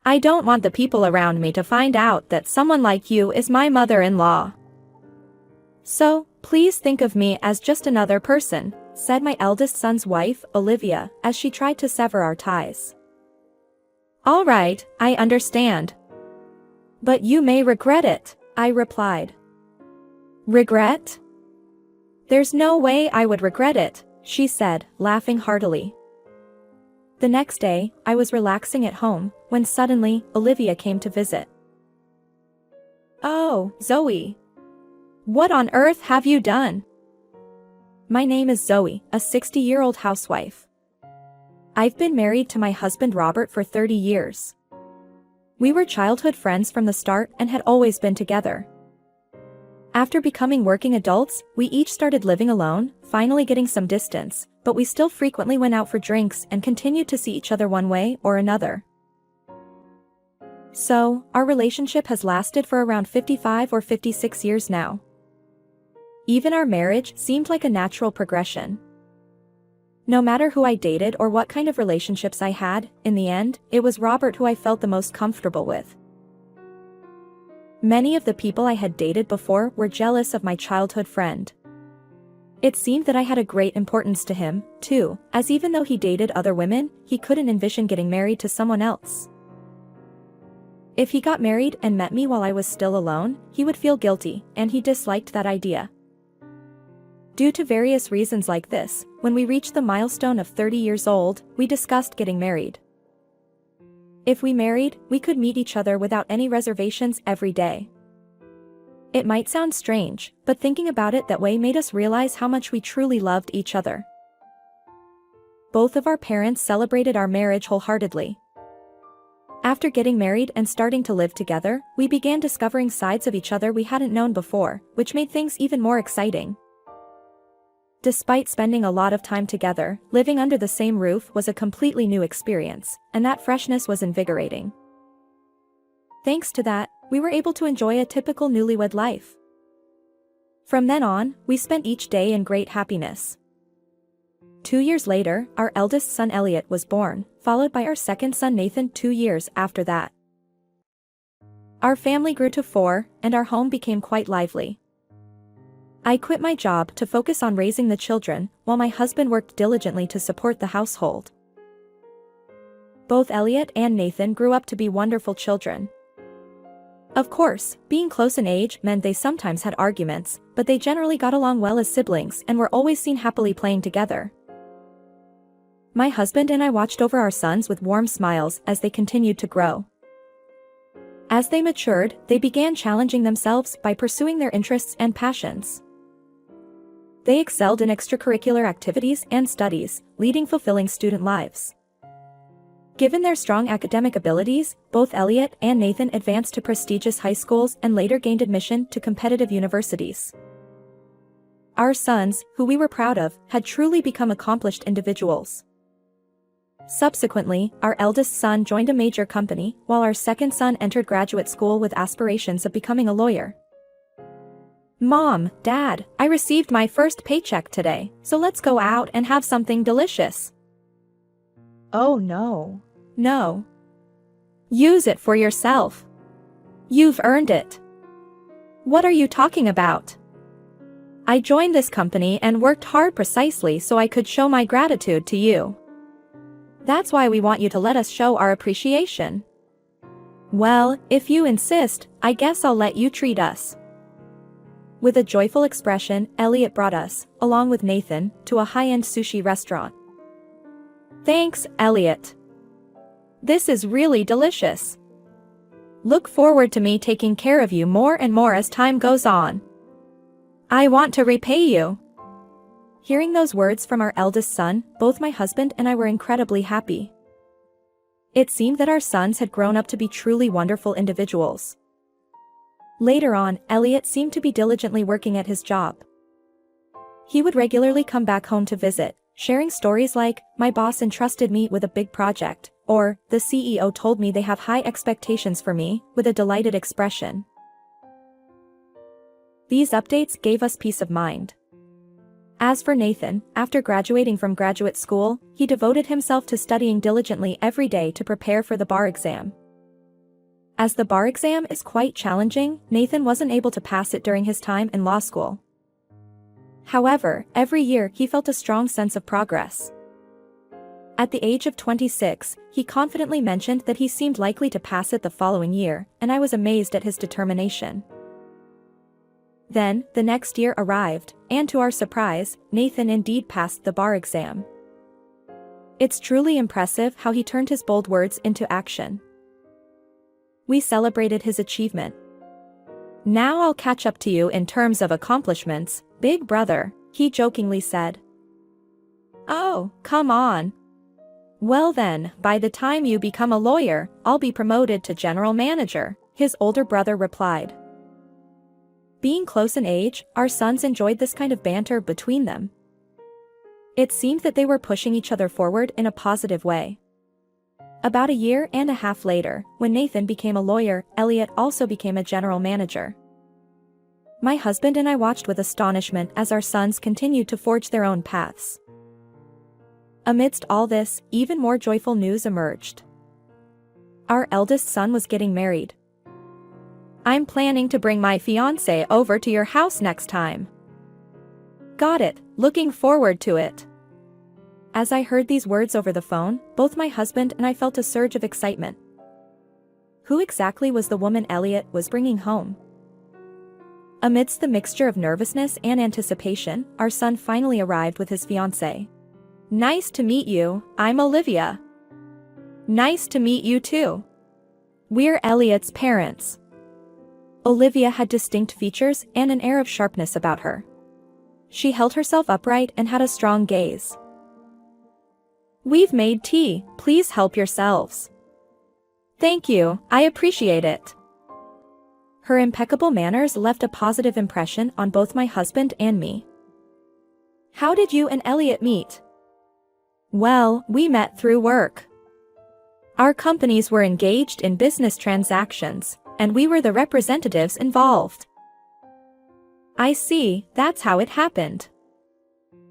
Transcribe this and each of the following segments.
I don't want the people around me to find out that someone like you is my mother-in-law. So, please think of me as just another person, said my eldest son's wife, Olivia, as she tried to sever our ties. All right, I understand. But you may regret it, I replied. Regret? There's no way I would regret it, she said, laughing heartily. The next day, I was relaxing at home, when suddenly, Olivia came to visit. Oh, Zoe. What on earth have you done? My name is Zoe, a 60-year-old housewife. I've been married to my husband Robert for 30 years. We were childhood friends from the start and had always been together. After becoming working adults, we each started living alone, finally getting some distance, but we still frequently went out for drinks and continued to see each other one way or another. So, our relationship has lasted for around 55 or 56 years now. Even our marriage seemed like a natural progression. No matter who I dated or what kind of relationships I had, in the end, it was Robert who I felt the most comfortable with. Many of the people I had dated before were jealous of my childhood friend. It seemed that I had a great importance to him, too, as even though he dated other women, he couldn't envision getting married to someone else. If he got married and met me while I was still alone, he would feel guilty, and he disliked that idea. Due to various reasons like this, when we reached the milestone of 30 years old, we discussed getting married. If we married, we could meet each other without any reservations every day. It might sound strange, but thinking about it that way made us realize how much we truly loved each other. Both of our parents celebrated our marriage wholeheartedly. After getting married and starting to live together, we began discovering sides of each other we hadn't known before, which made things even more exciting. Despite spending a lot of time together, living under the same roof was a completely new experience, and that freshness was invigorating. Thanks to that, we were able to enjoy a typical newlywed life. From then on, we spent each day in great happiness. 2 years later, our eldest son Elliot was born, followed by our second son Nathan 2 years after that. Our family grew to 4, and our home became quite lively. I quit my job to focus on raising the children, while my husband worked diligently to support the household. Both Elliot and Nathan grew up to be wonderful children. Of course, being close in age meant they sometimes had arguments, but they generally got along well as siblings and were always seen happily playing together. My husband and I watched over our sons with warm smiles as they continued to grow. As they matured, they began challenging themselves by pursuing their interests and passions. They excelled in extracurricular activities and studies, leading fulfilling student lives. Given their strong academic abilities, both Elliot and Nathan advanced to prestigious high schools and later gained admission to competitive universities. Our sons, who we were proud of, had truly become accomplished individuals. Subsequently, our eldest son joined a major company, while our second son entered graduate school with aspirations of becoming a lawyer. Mom, Dad, I received my first paycheck today, so let's go out and have something delicious. Oh no. No. Use it for yourself. You've earned it. What are you talking about? I joined this company and worked hard precisely so I could show my gratitude to you. That's why we want you to let us show our appreciation. Well, if you insist, I guess I'll let you treat us. With a joyful expression, Elliot brought us, along with Nathan, to a high-end sushi restaurant. Thanks, Elliot. This is really delicious. Look forward to me taking care of you more and more as time goes on. I want to repay you. Hearing those words from our eldest son, both my husband and I were incredibly happy. It seemed that our sons had grown up to be truly wonderful individuals. Later on, Elliot seemed to be diligently working at his job. He would regularly come back home to visit, sharing stories like, "My boss entrusted me with a big project," or, "The CEO told me they have high expectations for me," with a delighted expression. These updates gave us peace of mind. As for Nathan, after graduating from graduate school, he devoted himself to studying diligently every day to prepare for the bar exam. As the bar exam is quite challenging, Nathan wasn't able to pass it during his time in law school. However, every year he felt a strong sense of progress. At the age of 26, he confidently mentioned that he seemed likely to pass it the following year, and I was amazed at his determination. Then, the next year arrived, and to our surprise, Nathan indeed passed the bar exam. It's truly impressive how he turned his bold words into action. We celebrated his achievement. "Now I'll catch up to you in terms of accomplishments, big brother," he jokingly said. "Oh, come on. Well then, by the time you become a lawyer, I'll be promoted to general manager," his older brother replied. Being close in age, our sons enjoyed this kind of banter between them. It seemed that they were pushing each other forward in a positive way. About a year and a half later, when Nathan became a lawyer, Elliot also became a general manager. My husband and I watched with astonishment as our sons continued to forge their own paths. Amidst all this, even more joyful news emerged. Our eldest son was getting married. "I'm planning to bring my fiancé over to your house next time." "Got it, looking forward to it." As I heard these words over the phone, both my husband and I felt a surge of excitement. Who exactly was the woman Elliot was bringing home? Amidst the mixture of nervousness and anticipation, our son finally arrived with his fiancée. "Nice to meet you, I'm Olivia." "Nice to meet you too. We're Elliot's parents." Olivia had distinct features and an air of sharpness about her. She held herself upright and had a strong gaze. "We've made tea, please help yourselves." "Thank you, I appreciate it." Her impeccable manners left a positive impression on both my husband and me. "How did you and Elliot meet?" "Well, we met through work. Our companies were engaged in business transactions, and we were the representatives involved." "I see, that's how it happened.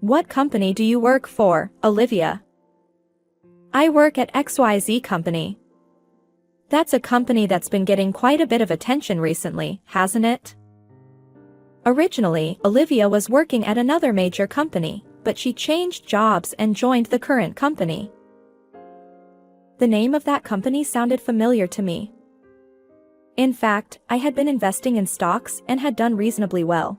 What company do you work for, Olivia?" "I work at XYZ Company." "That's a company that's been getting quite a bit of attention recently, hasn't it?" Originally, Olivia was working at another major company, but she changed jobs and joined the current company. The name of that company sounded familiar to me. In fact, I had been investing in stocks and had done reasonably well.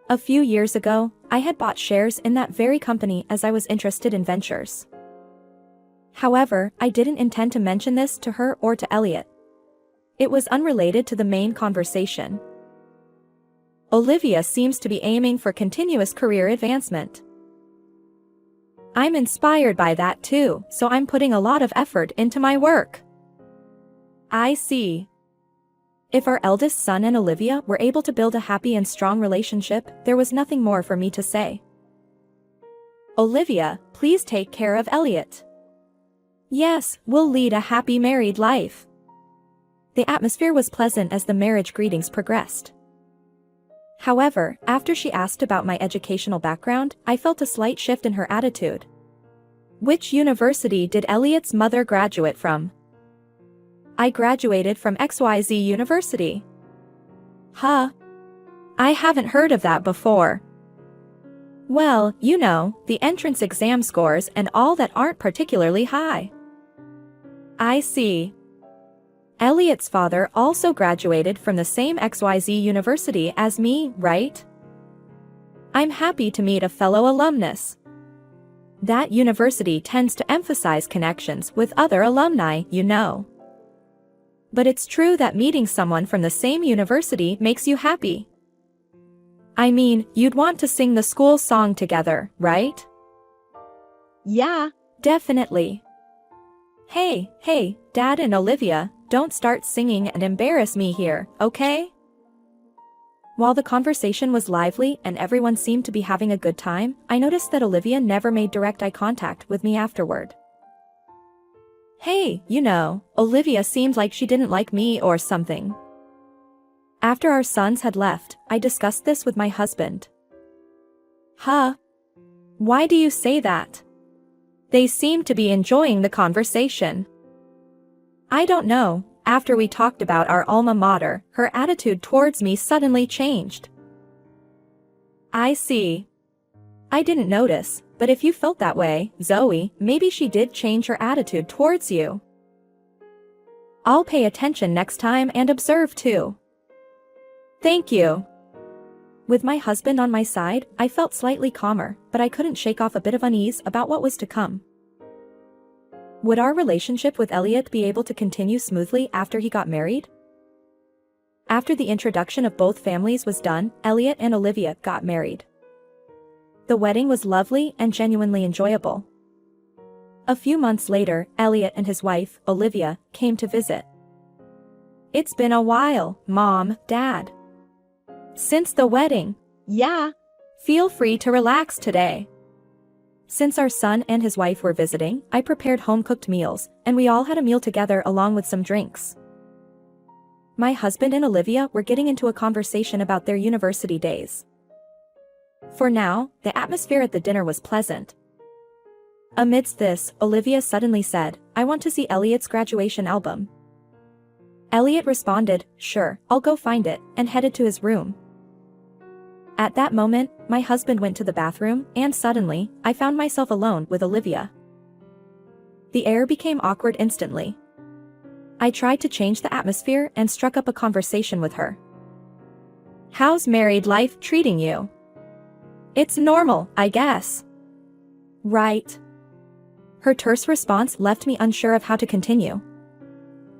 A few years ago, I had bought shares in that very company as I was interested in ventures. However, I didn't intend to mention this to her or to Elliot. It was unrelated to the main conversation. Olivia seems to be aiming for continuous career advancement. I'm inspired by that too, so I'm putting a lot of effort into my work. I see. If our eldest son and Olivia were able to build a happy and strong relationship, there was nothing more for me to say. Olivia, please take care of Elliot. Yes, we'll lead a happy married life. The atmosphere was pleasant as the marriage greetings progressed. However, after she asked about my educational background, I felt a slight shift in her attitude. Which university did Elliot's mother graduate from? I graduated from XYZ University. Huh? I haven't heard of that before. Well, you know, the entrance exam scores and all that aren't particularly high. I see. Elliot's father also graduated from the same XYZ University as me, right? I'm happy to meet a fellow alumnus. That university tends to emphasize connections with other alumni, you know. But it's true that meeting someone from the same university makes you happy. I mean, you'd want to sing the school song together, right? Yeah, definitely. Hey, Dad and Olivia, don't start singing and embarrass me here, okay? While the conversation was lively and everyone seemed to be having a good time, I noticed that Olivia never made direct eye contact with me afterward. Hey, you know, Olivia seemed like she didn't like me or something. After our sons had left, I discussed this with my husband. Huh? Why do you say that? They seem to be enjoying the conversation. I don't know, after we talked about our alma mater, her attitude towards me suddenly changed. I see. I didn't notice, but if you felt that way, Zoe, maybe she did change her attitude towards you. I'll pay attention next time and observe too. Thank you. With my husband on my side, I felt slightly calmer, but I couldn't shake off a bit of unease about what was to come. Would our relationship with Elliot be able to continue smoothly after he got married? After the introduction of both families was done, Elliot and Olivia got married. The wedding was lovely and genuinely enjoyable. A few months later, Elliot and his wife, Olivia, came to visit. It's been a while, Mom, Dad. Since the wedding. Yeah. Feel free to relax today. Since our son and his wife were visiting, I prepared home-cooked meals, and we all had a meal together along with some drinks. My husband and Olivia were getting into a conversation about their university days. For now, the atmosphere at the dinner was pleasant. Amidst this, Olivia suddenly said, "I want to see Elliot's graduation album." Elliot responded, "Sure, I'll go find it," and headed to his room. At that moment, my husband went to the bathroom, and suddenly, I found myself alone with Olivia. The air became awkward instantly. I tried to change the atmosphere and struck up a conversation with her. "How's married life treating you?" "It's normal, I guess." "Right." Her terse response left me unsure of how to continue.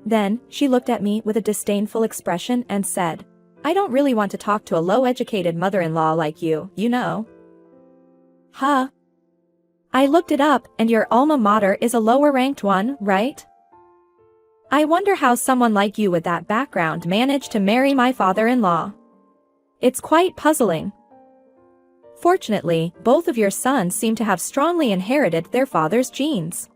Then, she looked at me with a disdainful expression and said, "I don't really want to talk to a low-educated mother-in-law like you, you know." Huh? I looked it up, and your alma mater is a lower-ranked one, right? I wonder how someone like you with that background managed to marry my father-in-law. It's quite puzzling. Fortunately, both of your sons seem to have strongly inherited their father's genes.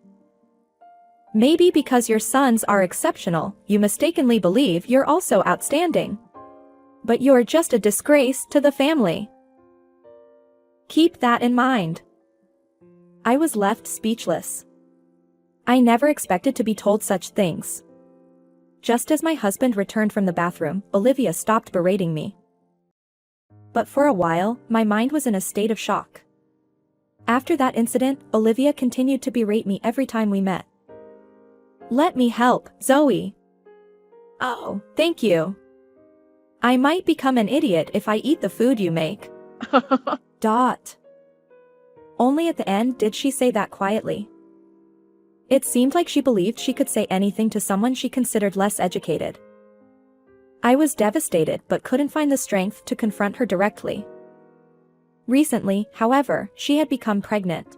Maybe because your sons are exceptional, you mistakenly believe you're also outstanding. But you're just a disgrace to the family. Keep that in mind. I was left speechless. I never expected to be told such things. Just as my husband returned from the bathroom, Olivia stopped berating me. But for a while, my mind was in a state of shock. After that incident, Olivia continued to berate me every time we met. "Let me help, Zoe." "Oh, thank you. I might become an idiot if I eat the food you make." Dot. Only at the end did she say that quietly. It seemed like she believed she could say anything to someone she considered less educated. I was devastated but couldn't find the strength to confront her directly. Recently, however, she had become pregnant.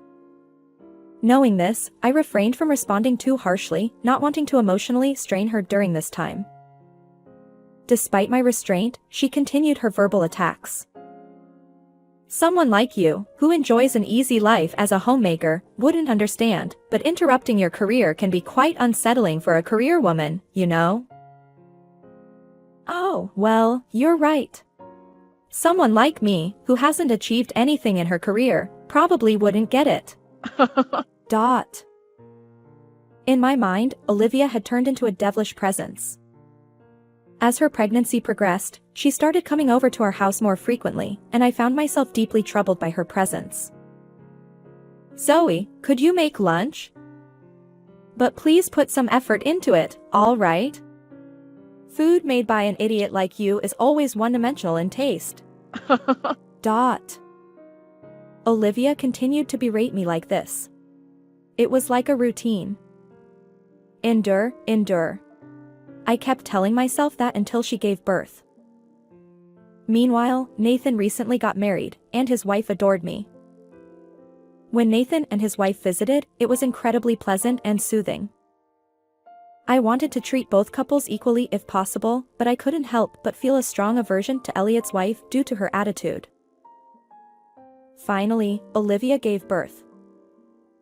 Knowing this, I refrained from responding too harshly, not wanting to emotionally strain her during this time. Despite my restraint, she continued her verbal attacks. "Someone like you, who enjoys an easy life as a homemaker, wouldn't understand, but interrupting your career can be quite unsettling for a career woman, you know?" "Oh, well, you're right. Someone like me, who hasn't achieved anything in her career, probably wouldn't get it." Dot. In my mind, Olivia had turned into a devilish presence. As her pregnancy progressed, she started coming over to our house more frequently, and I found myself deeply troubled by her presence. "Zoe, could you make lunch? But please put some effort into it, all right? Food made by an idiot like you is always one-dimensional in taste." Dot. Olivia continued to berate me like this. It was like a routine. Endure, endure. I kept telling myself that until she gave birth. Meanwhile, Nathan recently got married, and his wife adored me. When Nathan and his wife visited, it was incredibly pleasant and soothing. I wanted to treat both couples equally if possible, but I couldn't help but feel a strong aversion to Elliot's wife due to her attitude. Finally, Olivia gave birth.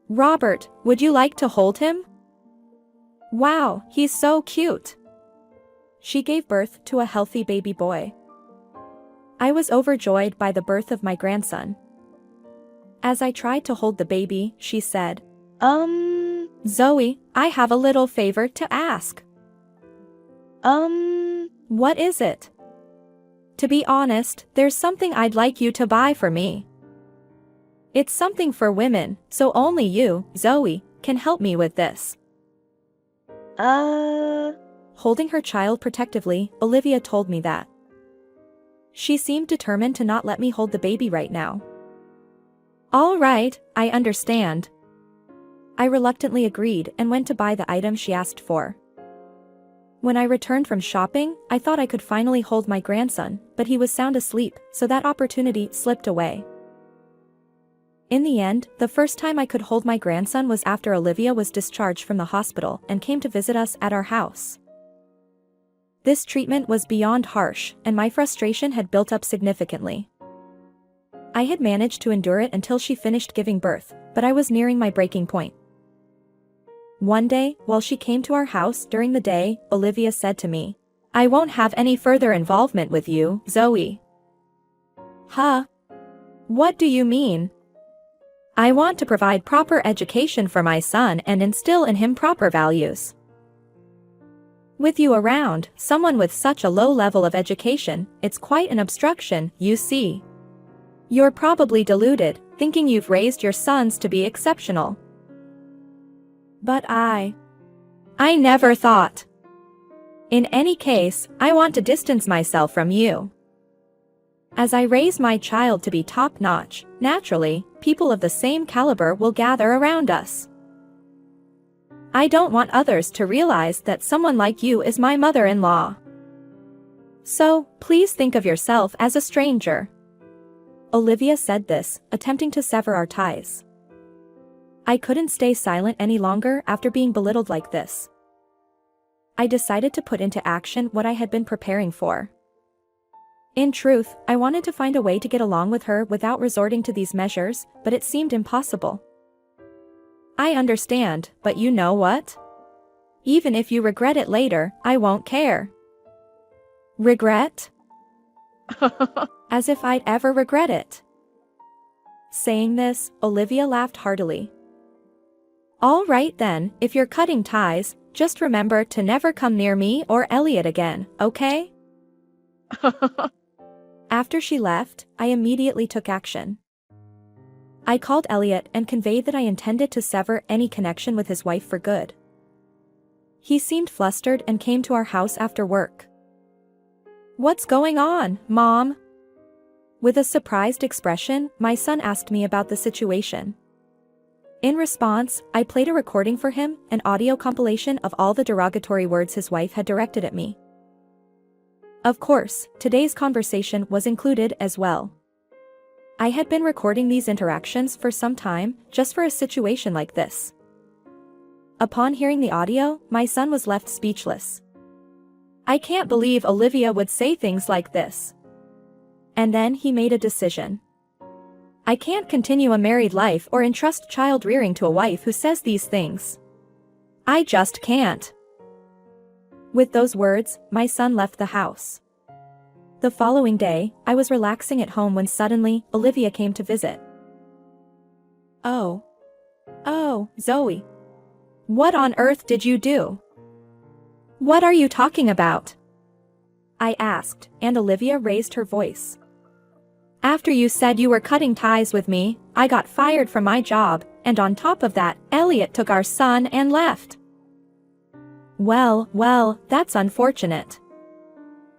"Robert, would you like to hold him? Wow, he's so cute." She gave birth to a healthy baby boy. I was overjoyed by the birth of my grandson. As I tried to hold the baby, she said, "Zoe, I have a little favor to ask." What is it? To be honest, there's something I'd like you to buy for me. It's something for women, so only you, Zoe, can help me with this. Holding her child protectively, Olivia told me that. She seemed determined to not let me hold the baby right now. All right, I understand. I reluctantly agreed and went to buy the item she asked for. When I returned from shopping, I thought I could finally hold my grandson, but he was sound asleep, so that opportunity slipped away. In the end, the first time I could hold my grandson was after Olivia was discharged from the hospital and came to visit us at our house. This treatment was beyond harsh, and my frustration had built up significantly. I had managed to endure it until she finished giving birth, but I was nearing my breaking point. One day, while she came to our house during the day, Olivia said to me, "I won't have any further involvement with you, Zoe." Huh? What do you mean? I want to provide proper education for my son and instill in him proper values. With you around, someone with such a low level of education, it's quite an obstruction, you see. You're probably deluded, thinking you've raised your sons to be exceptional. But I never thought. In any case, I want to distance myself from you. As I raise my child to be top-notch, naturally, people of the same caliber will gather around us. I don't want others to realize that someone like you is my mother-in-law. So, please think of yourself as a stranger. Olivia said this, attempting to sever our ties. I couldn't stay silent any longer after being belittled like this. I decided to put into action what I had been preparing for. In truth, I wanted to find a way to get along with her without resorting to these measures, but it seemed impossible. I understand, but you know what? Even if you regret it later, I won't care. Regret? As if I'd ever regret it. Saying this, Olivia laughed heartily. All right then, if you're cutting ties, just remember to never come near me or Elliot again, okay? After she left, I immediately took action. I called Elliot and conveyed that I intended to sever any connection with his wife for good. He seemed flustered and came to our house after work. "What's going on, Mom?" With a surprised expression, my son asked me about the situation. In response, I played a recording for him, an audio compilation of all the derogatory words his wife had directed at me. Of course, today's conversation was included as well. I had been recording these interactions for some time, just for a situation like this. Upon hearing the audio, my son was left speechless. I can't believe Olivia would say things like this. And then he made a decision. I can't continue a married life or entrust child rearing to a wife who says these things. I just can't. With those words, my son left the house. The following day, I was relaxing at home when suddenly, Olivia came to visit. Oh, Zoe. What on earth did you do? What are you talking about? I asked, and Olivia raised her voice. After you said you were cutting ties with me, I got fired from my job, and on top of that, Elliot took our son and left. Well, that's unfortunate.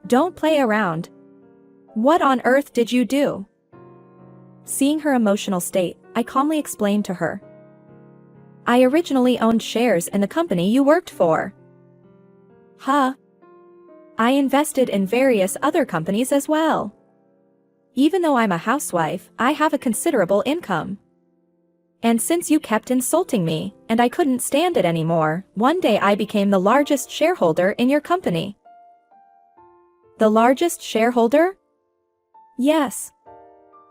Don't play around. What on earth did you do? Seeing her emotional state, I calmly explained to her. I originally owned shares in the company you worked for. Huh? I invested in various other companies as well. Even though I'm a housewife, I have a considerable income. And since you kept insulting me, and I couldn't stand it anymore, one day I became the largest shareholder in your company. The largest shareholder? Yes.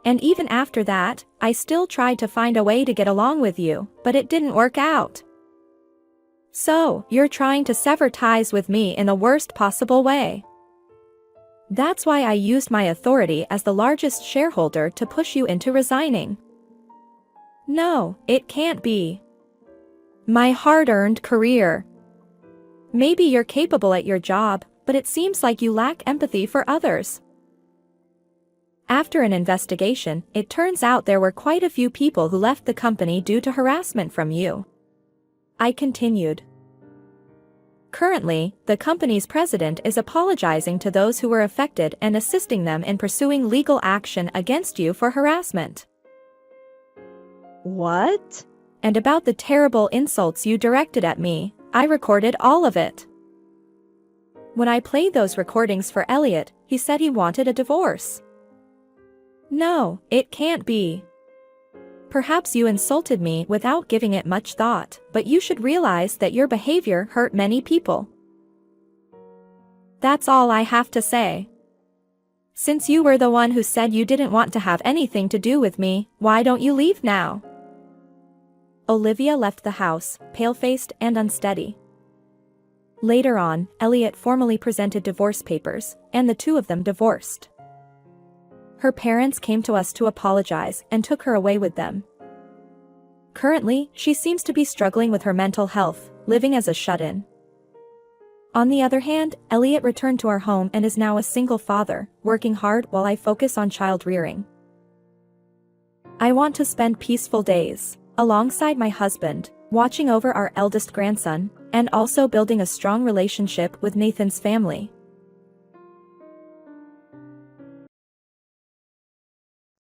And even after that, I still tried to find a way to get along with you, but it didn't work out. So, you're trying to sever ties with me in the worst possible way. That's why I used my authority as the largest shareholder to push you into resigning. No, it can't be. My hard-earned career. Maybe you're capable at your job, but it seems like you lack empathy for others. After an investigation, it turns out there were quite a few people who left the company due to harassment from you. I continued. Currently, the company's president is apologizing to those who were affected and assisting them in pursuing legal action against you for harassment. What? And about the terrible insults you directed at me, I recorded all of it. When I played those recordings for Elliot, he said he wanted a divorce. No, it can't be. Perhaps you insulted me without giving it much thought, but you should realize that your behavior hurt many people. That's all I have to say. Since you were the one who said you didn't want to have anything to do with me, why don't you leave now? Olivia left the house, pale-faced and unsteady. Later on, Elliot formally presented divorce papers, and the two of them divorced. Her parents came to us to apologize and took her away with them. Currently, she seems to be struggling with her mental health, living as a shut-in. On the other hand, Elliot returned to our home and is now a single father, working hard while I focus on child rearing. I want to spend peaceful days, alongside my husband, watching over our eldest grandson, and also building a strong relationship with Nathan's family.